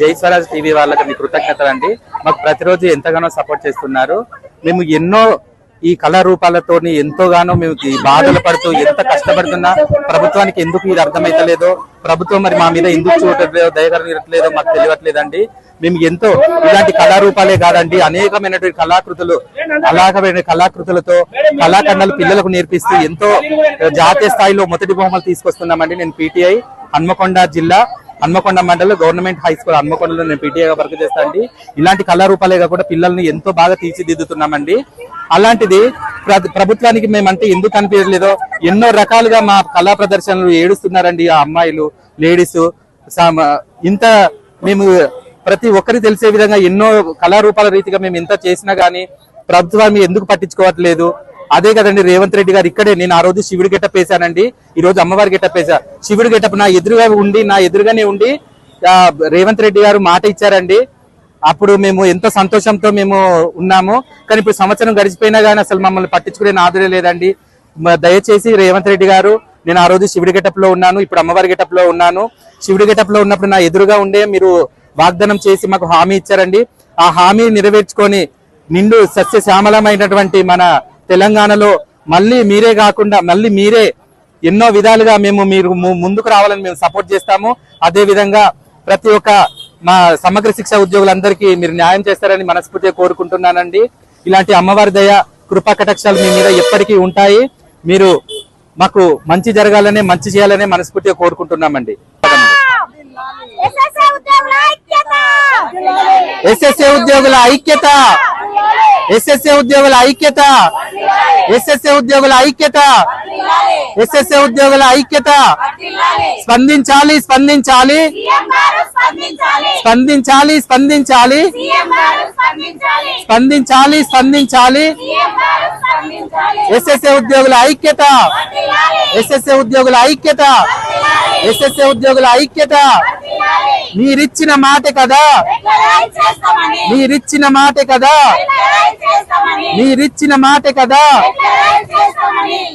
జై స్వరాజ్ టీవీ వాళ్ళకి మీ కృతజ్ఞతలు అండి. మాకు ప్రతిరోజు ఎంతగానో సపోర్ట్ చేస్తున్నారు. మేము ఎన్నో ఈ కళారూపాలతోని ఎంతోగానో మేము బాధలు పడుతూ ఎంత కష్టపడుతున్నా ప్రభుత్వానికి ఎందుకు ఇది అర్థమైతలేదో, ప్రభుత్వం మరి మా మీద ఎందుకు చూడట్లేదో, దయగలగట్లేదో మాకు తెలియట్లేదండి. మేము ఎంతో ఇలాంటి కళారూపాలే కాదండి, అనేకమైనటువంటి కళాకృతులతో కళాఖండాలు పిల్లలకు నేర్పిస్తూ ఎంతో జాతీయ స్థాయిలో మొదటి బహుమతులు తీసుకొస్తున్నామండి. నేను పీటీఐ హన్మకొండ జిల్లా హన్మకొండ మండలం గవర్నమెంట్ హై స్కూల్ హన్మకొండలో నేను పీటీఐగా వర్క్ చేస్తానండి. ఇలాంటి కళారూపాలే కాకుండా పిల్లల్ని ఎంతో బాగా తీర్చిదిద్దుతున్నామండి. అలాంటిది ప్రభుత్వానికి మేమంటే ఎందుకు కనిపించలేదో ఎన్నో రకాలుగా మా కళా ప్రదర్శనలు ఏడుస్తున్నారండి. ఆ అమ్మాయిలు, లేడీస్ ఇంత మేము ప్రతి ఒక్కరికి తెలిసే విధంగా ఎన్నో కళారూపాల రీతిగా మేము ఎంత చేసినా గానీ ప్రభుత్వాన్ని ఎందుకు పట్టించుకోవట్లేదు. అదే కదండి రేవంత్ రెడ్డి గారు ఇక్కడే నేను ఆ రోజు శివుడి గెటప్ వేశానండి, ఈ రోజు అమ్మవారి గెటప్ వేసా. శివుడి గెటప్ నా ఎదురుగానే ఉండి రేవంత్ రెడ్డి గారు మాట ఇచ్చారండి. అప్పుడు మేము ఎంతో సంతోషంతో మేము ఉన్నాము. కానీ ఇప్పుడు సంవత్సరం గడిచిపోయినా కానీ అసలు మమ్మల్ని పట్టించుకునే నాదులే లేదండి. దయచేసి రేవంత్ రెడ్డి గారు, నేను ఆ రోజు శివుడి గెటప్ లో ఉన్నాను, ఇప్పుడు అమ్మవారి గెటప్ లో ఉన్నాను. శివుడి గెటప్ లో ఉన్నప్పుడు నా ఎదురుగా ఉండే మీరు వాగ్దానం చేసి మాకు హామీ ఇచ్చారండి. ఆ హామీ నెరవేర్చుకొని నిండు సస్యశ్యామలమైనటువంటి మన తెలంగాణలో మళ్ళీ మీరే కాకుండా మళ్ళీ మీరే ఎన్నో విధాలుగా మీరు ముందుకు రావాలని మేము సపోర్ట్ చేస్తాము. అదే విధంగా ప్రతి ఒక్క మా సమగ్ర శిక్ష ఉద్యోగులందరికీ మీరు న్యాయం చేస్తారని మనస్ఫూర్తిగా కోరుకుంటున్నానండి. ఇలాంటి అమ్మవారి దయ కృపా కటాక్షాలు మీ మీద ఎప్పటికీ ఉంటాయి. మీరు మాకు మంచి జరగాలనే మంచి చేయాలనే మనస్ఫూర్తిగా కోరుకుంటున్నామండి. ఎస్ఎస్ఏ ఉద్యోగుల ఐక్యత, ఎస్ఎస్ఏ ఉద్యోగుల ఐక్యత, ఎస్ఎస్ఏ ఉద్యోగుల ఐక్యత, ఎస్ఎస్ఏ ఉద్యోగుల ఐక్యత. స్పందించాలి, స్పందించాలి, స్పందించాలి, స్పందించాలి, స్పందించాలి, స్పందించాలి. ఎస్ఎస్ఏ ఉద్యోగుల ఐక్యత, ఎస్ఎస్ఏ ఉద్యోగుల ఐక్యత, ఎస్ఎస్ఏ ఉద్యోగుల ఐక్యత. మీరిచ్చిన మాట కదా, మీరిచ్చిన మాట కదా, మీరిచ్చిన మాట కదా.